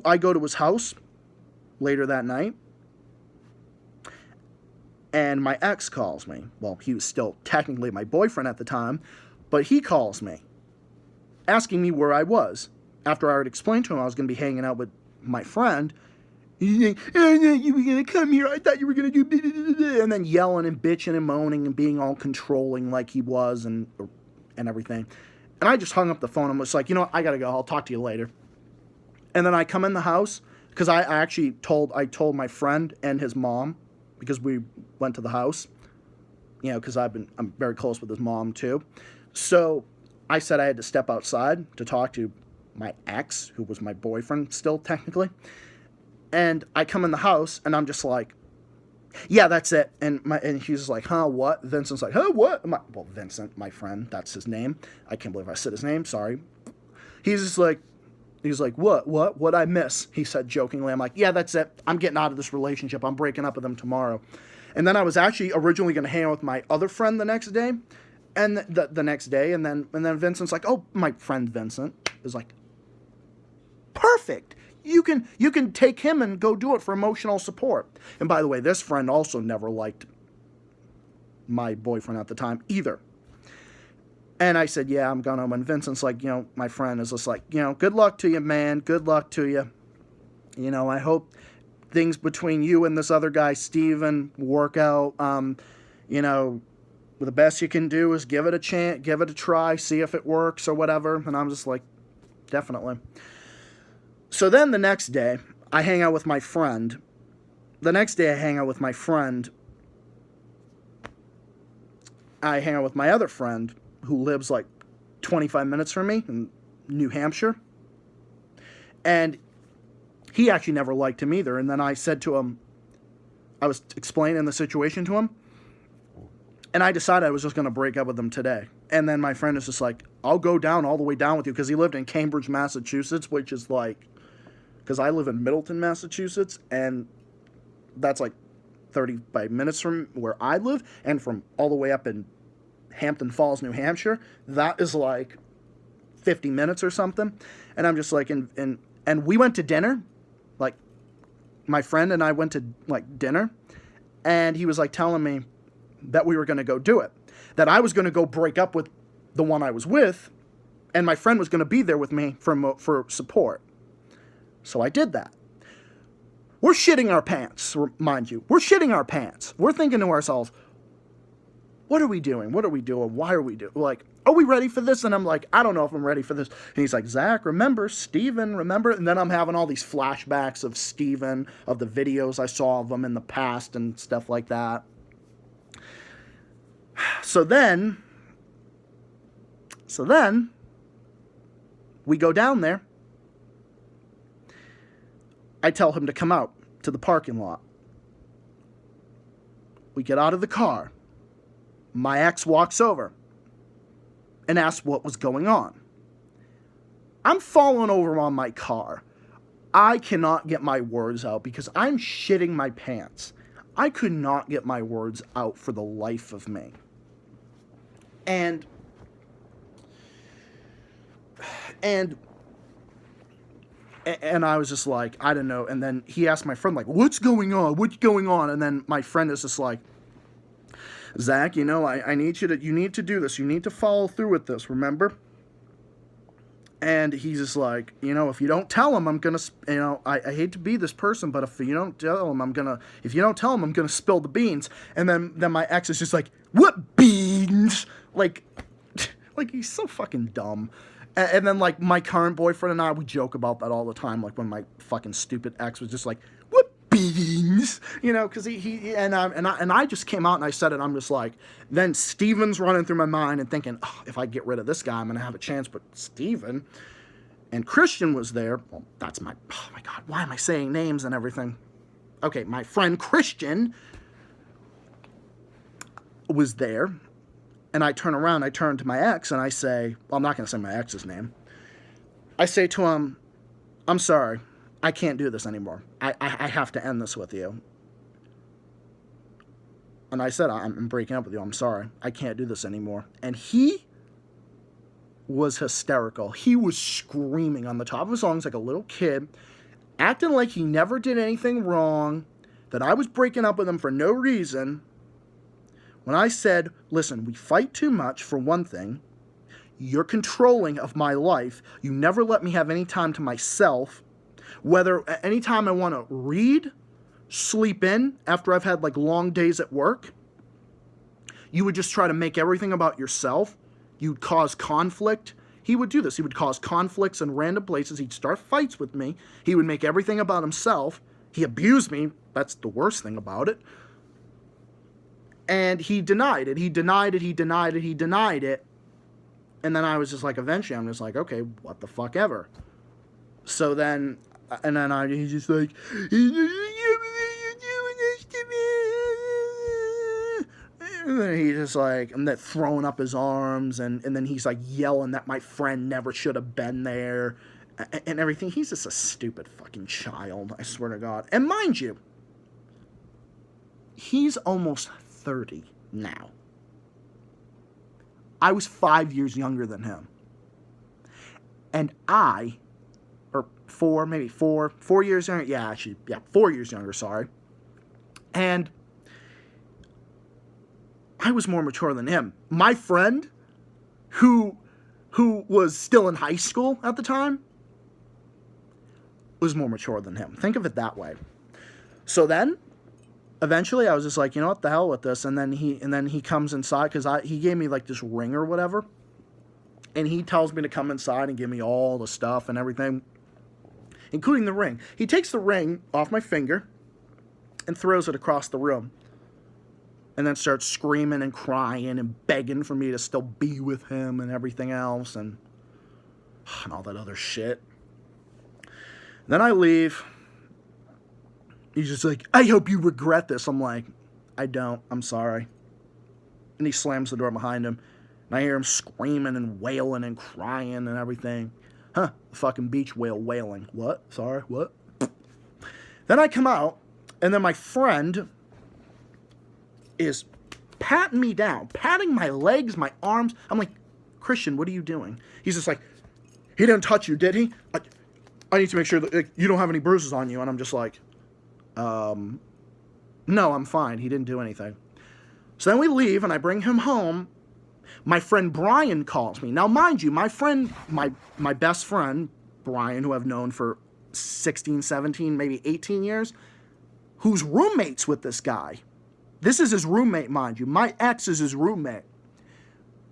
I go to his house later that night, and my ex calls me. Well, he was still technically my boyfriend at the time, but he calls me, asking me where I was. After I already explained to him I was going to be hanging out with my friend, he's like, oh, no, you were going to come here. I thought you were going to do... And then yelling and bitching and moaning and being all controlling like he was and everything. And I just hung up the phone and was like, I got to go. I'll talk to you later. And then I come in the house, because I told my friend and his mom, because we went to the house, because I'm very close with his mom too. So I said I had to step outside to talk to my ex, who was my boyfriend still technically. And I come in the house and I'm just like, yeah, that's it. And he's like, huh, what? Vincent's like, huh, what? Vincent, my friend, that's his name. I can't believe I said his name. Sorry. He's like, what I miss? He said jokingly. I'm like, yeah, that's it. I'm getting out of this relationship. I'm breaking up with him tomorrow. And then I was actually originally going to hang out with my other friend the next day. And the next day. And then Vincent's like, oh, my friend Vincent is like, perfect. You can take him and go do it for emotional support. And by the way, this friend also never liked my boyfriend at the time either. And I said, yeah, I'm going home. And Vincent's like, my friend is just like, good luck to you, man. Good luck to you. I hope things between you and this other guy, Steven, work out. The best you can do is give it a chance, give it a try, see if it works or whatever. And I'm just like, definitely. So then the next day, I hang out with my friend. I hang out with my other friend who lives like 25 minutes from me in New Hampshire. And he actually never liked him either. And then I said to him, I was explaining the situation to him, and I decided I was just going to break up with him today. And then my friend is just like, I'll go all the way down with you, because he lived in Cambridge, Massachusetts, which is like, because I live in Middleton, Massachusetts, and that's like 35 minutes from where I live, and from all the way up in Hampton Falls, New Hampshire, that is like 50 minutes or something. And I'm just like, and we went to dinner, like my friend and I went to like dinner, and he was like telling me that we were going to go do it, that I was going to go break up with the one I was with, and my friend was going to be there with me for support. So I did that. We're shitting our pants, mind you. We're shitting our pants. We're thinking to ourselves, what are we doing? What are we doing? Why are we doing? Like, are we ready for this? And I'm like, I don't know if I'm ready for this. And he's like, Zach, remember Steven, remember? And then I'm having all these flashbacks of Steven, of the videos I saw of him in the past and stuff like that. So then we go down there. I tell him to come out to the parking lot. We get out of the car. My ex walks over and asks what was going on. I'm falling over on my car. I cannot get my words out because I'm shitting my pants. I could not get my words out for the life of me. And I was just like, I don't know. And then he asked my friend, like, what's going on? What's going on? And then my friend is just like, Zach, you know, I need you need to do this. You need to follow through with this, remember? And he's just like, you know, if you don't tell him, I'm going to, you know, I hate to be this person, but if you don't tell him, I'm going to spill the beans. And then my ex is just like, what beans? Like he's so fucking dumb. And then, like, my current boyfriend and I, we joke about that all the time. Like, when my fucking stupid ex was just like, what beans? You know, because I just came out and I said it. I'm just like, then Steven's running through my mind and thinking, oh, if I get rid of this guy, I'm going to have a chance. But Steven and Christian was there. Well, oh my God, why am I saying names and everything? Okay, my friend Christian was there. And I turn around, I turn to my ex, and I say, well, I'm not going to say my ex's name. I say to him, I'm sorry, I can't do this anymore. I have to end this with you. And I said, I'm breaking up with you. I'm sorry. I can't do this anymore. And he was hysterical. He was screaming on the top of his lungs like a little kid, acting like he never did anything wrong, that I was breaking up with him for no reason. When I said, listen, we fight too much, for one thing. You're controlling of my life. You never let me have any time to myself. Whether anytime I want to read, sleep in, after I've had like long days at work, you would just try to make everything about yourself. You'd cause conflict. He would do this. He would cause conflicts in random places. He'd start fights with me. He would make everything about himself. He abused me. That's the worst thing about it. And he denied it. He denied it. And then I was just like, eventually, I'm just like, okay, what the fuck ever. So then, he's just like, and then he's just like, and then throwing up his arms, and then he's like yelling that my friend never should have been there, and everything. He's just a stupid fucking child, I swear to God. And mind you, he's almost 30 now. I was 5 years younger than him. And or 4 years younger. 4 years younger, sorry. And I was more mature than him. My friend, who was still in high school at the time, was more mature than him. Think of it that way. So then, eventually, I was just like, you know what, the hell with this. And then he comes inside, because he gave me like this ring or whatever, and he tells me to come inside and give me all the stuff and everything, including the ring. He takes the ring off my finger and throws it across the room, and then starts screaming and crying and begging for me to still be with him and everything else and all that other shit. Then I leave. He's just like, I hope you regret this. I'm like, I don't. I'm sorry. And he slams the door behind him. And I hear him screaming and wailing and crying and everything. Huh, fucking beach whale wailing. What? Sorry, what? Then I come out, and then my friend is patting me down, patting my legs, my arms. I'm like, Christian, what are you doing? He's just like, he didn't touch you, did he? I need to make sure that you don't have any bruises on you. And I'm just like, no, I'm fine. He didn't do anything. So then we leave, and I bring him home. My friend Brian calls me. Now, mind you, my friend, my best friend, Brian, who I've known for 16, 17, maybe 18 years, who's roommates with this guy. This is his roommate, mind you. My ex is his roommate.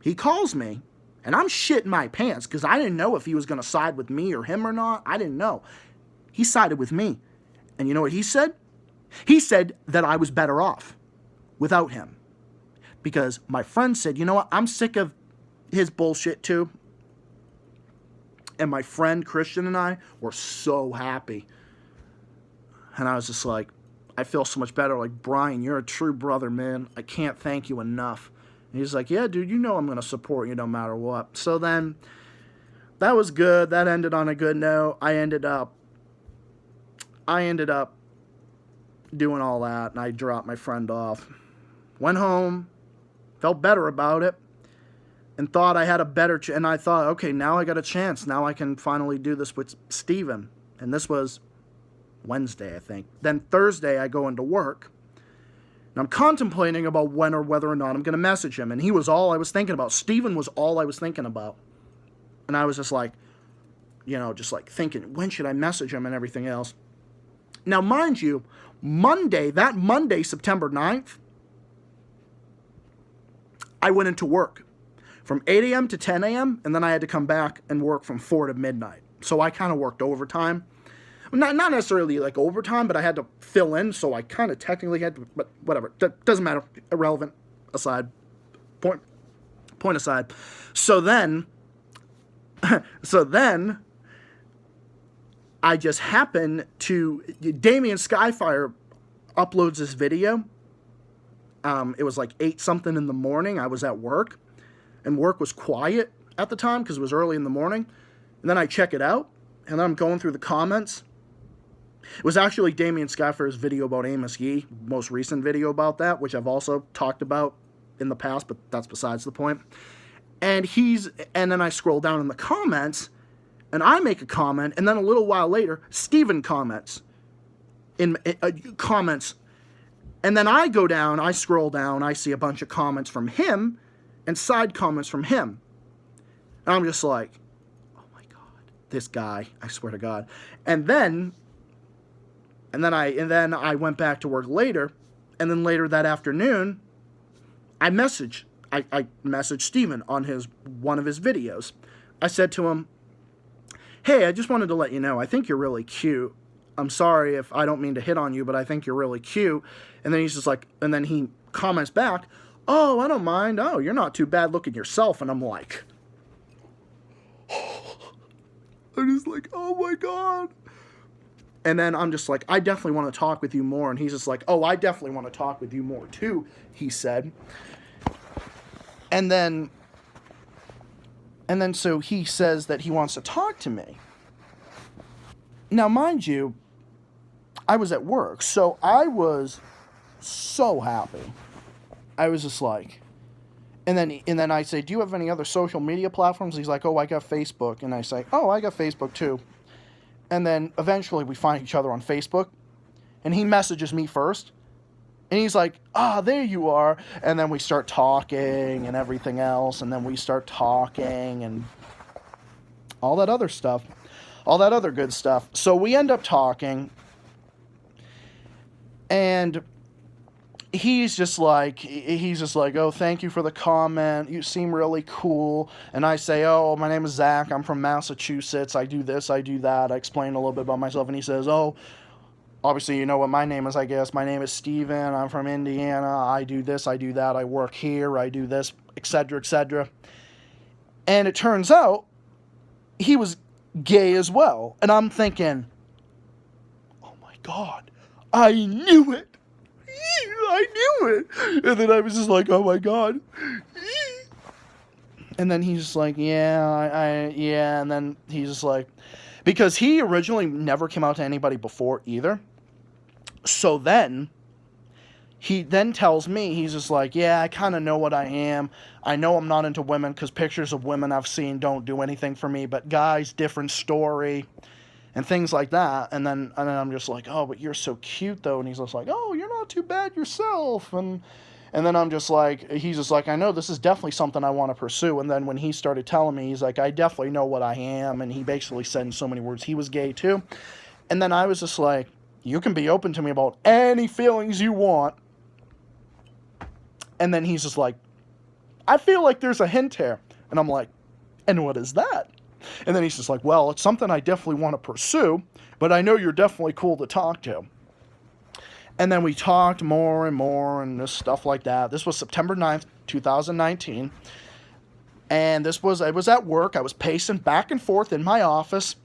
He calls me, and I'm shitting my pants, because I didn't know if he was going to side with me or him or not. I didn't know. He sided with me. And you know what he said? He said that I was better off without him. Because my friend said, you know what, I'm sick of his bullshit too. And my friend Christian and I were so happy. And I was just like, I feel so much better. Like, Brian, you're a true brother, man. I can't thank you enough. And he's like, yeah, dude, you know I'm going to support you no matter what. So then, that was good. That ended on a good note. I ended up doing all that, and I dropped my friend off. Went home, felt better about it, and thought I had a better and I thought, okay, now I got a chance. Now I can finally do this with Steven. And this was Wednesday, I think. Then Thursday, I go into work. And I'm contemplating about when or whether or not I'm going to message him. And he was all I was thinking about. Steven was all I was thinking about. And I was just like, just like thinking, when should I message him and everything else. Now, mind you, that Monday, September 9th, I went into work from 8 a.m. to 10 a.m., and then I had to come back and work from 4 to midnight. So I kind of worked overtime. Not necessarily like overtime, but I had to fill in, so I kind of technically had to, but whatever. Doesn't matter. Irrelevant. Aside. Point aside. So then, I just happened to, Damien Skyfire uploads this video. It was like 8 something in the morning. I was at work, and work was quiet at the time because it was early in the morning. And then I check it out, and then I'm going through the comments. It was actually Damien Skyfire's video about Amos Yee, most recent video about that, which I've also talked about in the past, but that's besides the point. And then I scroll down in the comments, and I make a comment, and then a little while later, Steven comments. Comments. And then I go down, I scroll down, I see a bunch of comments from him, and side comments from him. And I'm just like, oh my God, this guy, I swear to God. And then I went back to work later, and then later that afternoon, I messaged Steven on one of his videos. I said to him, hey, I just wanted to let you know, I think you're really cute. I'm sorry if I don't mean to hit on you, but I think you're really cute. And then he's just like, and then he comments back, oh, I don't mind. Oh, you're not too bad looking yourself. And I'm like, I'm just like, oh my God. And then I'm just like, I definitely want to talk with you more. And he's just like, oh, I definitely want to talk with you more too, he said. And then so he says that he wants to talk to me. Now, mind you, I was at work, so I was so happy. I was just like, and then I say, do you have any other social media platforms? He's like, oh, I got Facebook. And I say, oh, I got Facebook too. And then eventually we find each other on Facebook, and he messages me first. And he's like, there you are. And then we start talking and everything else. And then we start talking and all that other stuff. All that other good stuff. So we end up talking. And he's just like, oh, thank you for the comment. You seem really cool. And I say, oh, my name is Zach. I'm from Massachusetts. I do this, I do that. I explain a little bit about myself. And he says, oh, obviously, you know what my name is, I guess. My name is Steven. I'm from Indiana. I do this, I do that. I work here. I do this, etc., etc. And it turns out he was gay as well. And I'm thinking, oh my God, I knew it. I knew it. And then I was just like, oh my God. And then he's just like, yeah. And then he's just like, because he originally never came out to anybody before either. So then, he then tells me, he's just like, yeah, I kind of know what I am. I know I'm not into women because pictures of women I've seen don't do anything for me. But guys, different story. And things like that. And then I'm just like, oh, but you're so cute though. And he's just like, oh, you're not too bad yourself. And then I'm just like, he's just like, I know this is definitely something I want to pursue. And then when he started telling me, he's like, I definitely know what I am. And he basically said in so many words he was gay too. And then I was just like, you can be open to me about any feelings you want. And then he's just like, I feel like there's a hint here. And I'm like, and what is that? And then he's just like, well, it's something I definitely want to pursue, but I know you're definitely cool to talk to. And then we talked more and more and this stuff like that. This was September 9th, 2019. And I was at work. I was pacing back and forth in my office,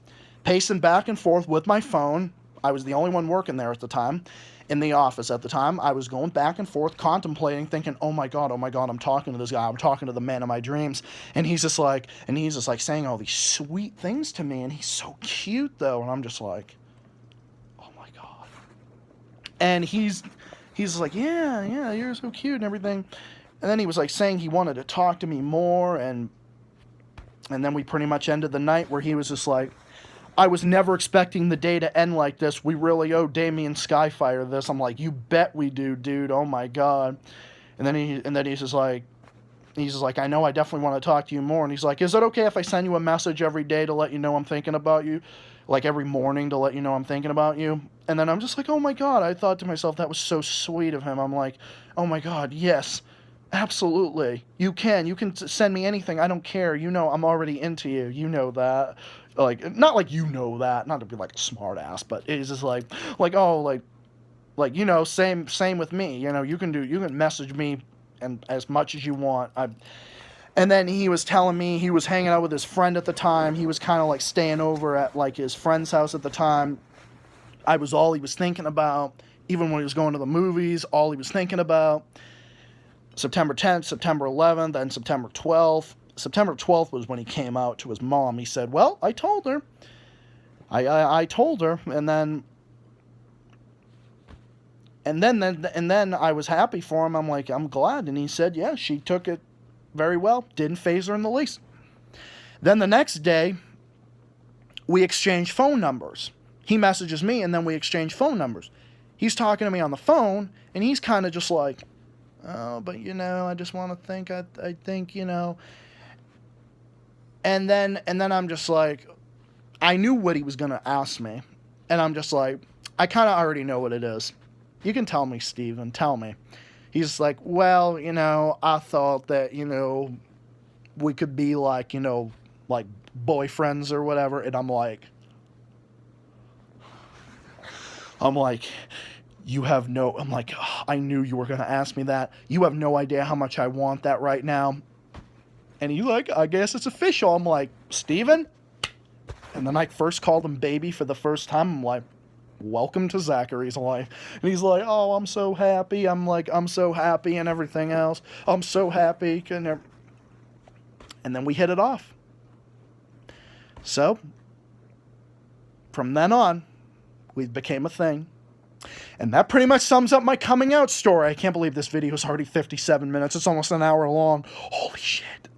pacing back and forth with my phone. I was the only one working there at the time, in the office at the time. I was going back and forth, contemplating, thinking, oh my God, I'm talking to this guy. I'm talking to the man of my dreams. And he's just like saying all these sweet things to me. And he's so cute though. And I'm just like, oh my God. And he's like, yeah, you're so cute and everything. And then he was like saying he wanted to talk to me more. And then we pretty much ended the night where he was just like, I was never expecting the day to end like this. We really owe Damien Skyfire this. I'm like, you bet we do, dude. Oh my god. And then he's just like, I know I definitely want to talk to you more. And he's like, is it okay if I send you a message every day to let you know I'm thinking about you? Like every morning to let you know I'm thinking about you? And then I'm just like, oh my god. I thought to myself, that was so sweet of him. I'm like, oh my god, yes. Absolutely. You can. You can send me anything. I don't care. You know I'm already into you. You know that. Like, not like you know that. Not to be like a smart ass, but it's just oh, same with me. You can message me and as much as you want. And then he was telling me he was hanging out with his friend at the time. He was kind of like staying over at like his friend's house at the time. I was all he was thinking about. Even when he was going to the movies, all he was thinking about. September 10th, September 11th, and September 12th. September 12th was when he came out to his mom. He said, well, I told her. I told her, and then I was happy for him. I'm like, I'm glad. And he said, yeah, she took it very well. Didn't faze her in the least. Then the next day, we exchanged phone numbers. He messages me, and then we exchange phone numbers. He's talking to me on the phone, and he's kind of just like, oh, but I just want to think, I think, And then I'm just like, I knew what he was going to ask me. And I'm just like, I kind of already know what it is. You can tell me, Steven, tell me. He's like, well, I thought that, we could be like, like boyfriends or whatever. And I'm like, I'm like, oh, I knew you were going to ask me that. You have no idea how much I want that right now. And he's like, I guess it's official. I'm like, Steven? And then I first called him baby for the first time. I'm like, welcome to Zachary's life. And he's like, oh, I'm so happy. I'm like, I'm so happy and everything else. I'm so happy. And then we hit it off. So, from then on, we became a thing. And that pretty much sums up my coming out story. I can't believe this video is already 57 minutes. It's almost an hour long. Holy shit.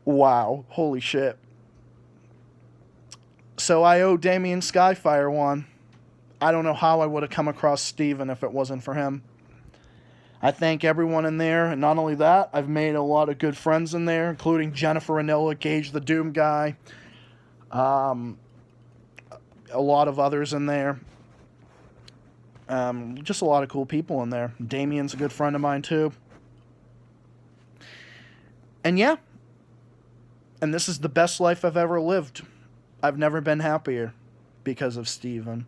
Wow. Holy shit. So I owe Damien Skyfire one. I don't know how I would have come across Steven if it wasn't for him. I thank everyone in there. And not only that, I've made a lot of good friends in there, including Jennifer Anilla, Gage the Doom Guy. A lot of others in there. Just a lot of cool people in there. Damien's a good friend of mine too. And yeah. And this is the best life I've ever lived. I've never been happier because of Steven.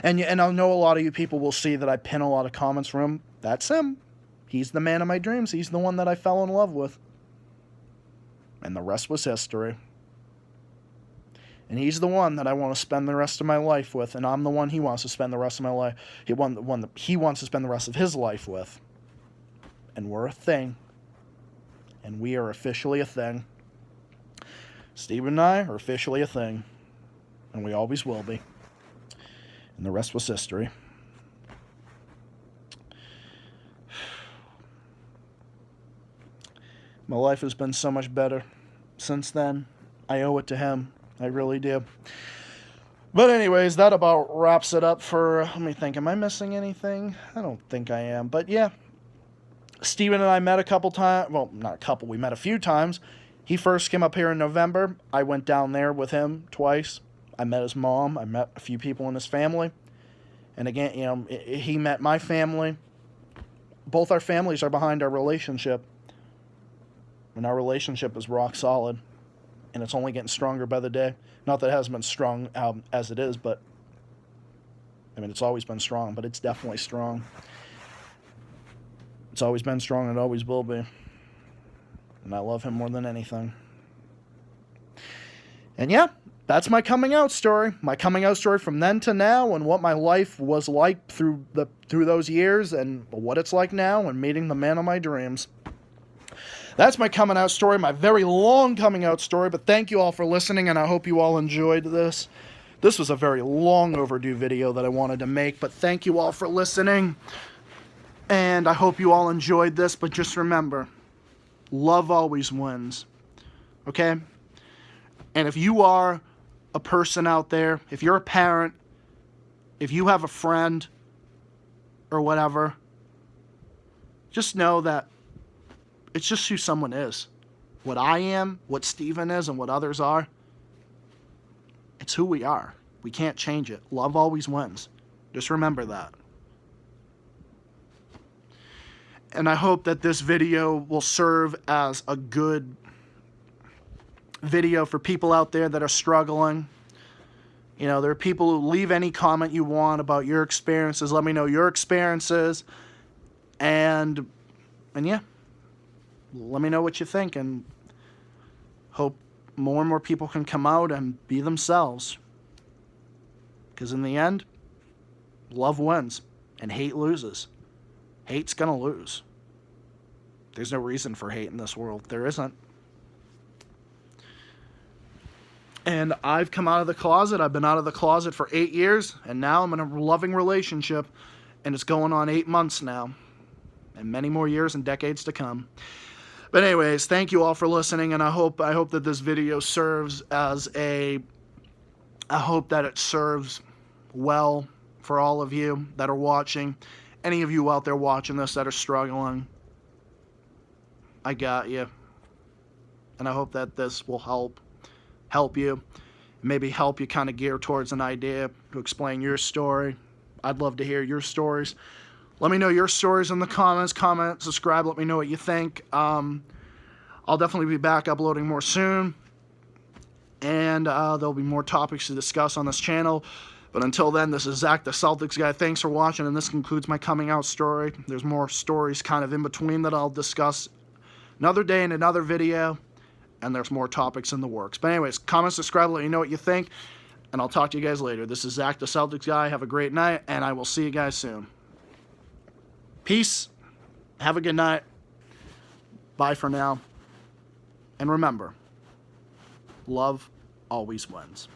And I know a lot of you people will see that I pin a lot of comments from him. That's him. He's the man of my dreams. He's the one that I fell in love with. And the rest was history. And he's the one that I want to spend the rest of my life with. And I'm the one he wants to spend the rest of my life. He wants to spend the rest of his life with. And we're a thing. And we are officially a thing. Steven and I are officially a thing. And we always will be. And the rest was history. My life has been so much better since then. I owe it to him. I really do. But anyways, that about wraps it up for... Let me think. Am I missing anything? I don't think I am. But yeah. Steven and I met a couple times. Well, not a couple. We met a few times. He first came up here in November. I went down there with him twice. I met his mom. I met a few people in his family. And again, he met my family. Both our families are behind our relationship. And our relationship is rock solid. And it's only getting stronger by the day. Not that it hasn't been strong as it is, but... I mean, it's always been strong, but it's definitely strong. It's always been strong and it always will be. And I love him more than anything. And yeah, that's my coming out story. My coming out story from then to now and what my life was like through those years and what it's like now and meeting the man of my dreams. That's my coming out story, my very long coming out story, but thank you all for listening, and I hope you all enjoyed this. This was a very long overdue video that I wanted to make, but thank you all for listening, and I hope you all enjoyed this, but just remember, love always wins, okay? And if you are a person out there, if you're a parent, if you have a friend or whatever, just know that it's just who someone is. What I am, what Steven is, and what others are, it's who we are. We can't change it. Love always wins. Just remember that. And I hope that this video will serve as a good video for people out there that are struggling. You know, there are people who leave any comment you want about your experiences. Let me know your experiences. And yeah, let me know what you think. And hope more and more people can come out and be themselves. Because in the end, love wins and hate loses. Hate's gonna lose. There's no reason for hate in this world. There isn't. And I've come out of the closet. I've been out of the closet for 8 years, and now I'm in a loving relationship, and it's going on 8 months now, and many more years and decades to come. But anyways, thank you all for listening, and I hope that this video serves as I hope that it serves well for all of you that are watching. Any of you out there watching this that are struggling, I got you. And I hope that this will help you. Maybe help you kind of gear towards an idea to explain your story. I'd love to hear your stories. Let me know your stories in the comments. Comment, subscribe, let me know what you think. I'll definitely be back uploading more soon. And there'll be more topics to discuss on this channel. But until then, this is Zach, the Celtics guy. Thanks for watching, and this concludes my coming out story. There's more stories kind of in between that I'll discuss another day in another video, and there's more topics in the works. But anyways, comment, subscribe, let me know what you think, and I'll talk to you guys later. This is Zach, the Celtics guy. Have a great night, and I will see you guys soon. Peace. Have a good night. Bye for now. And remember, love always wins.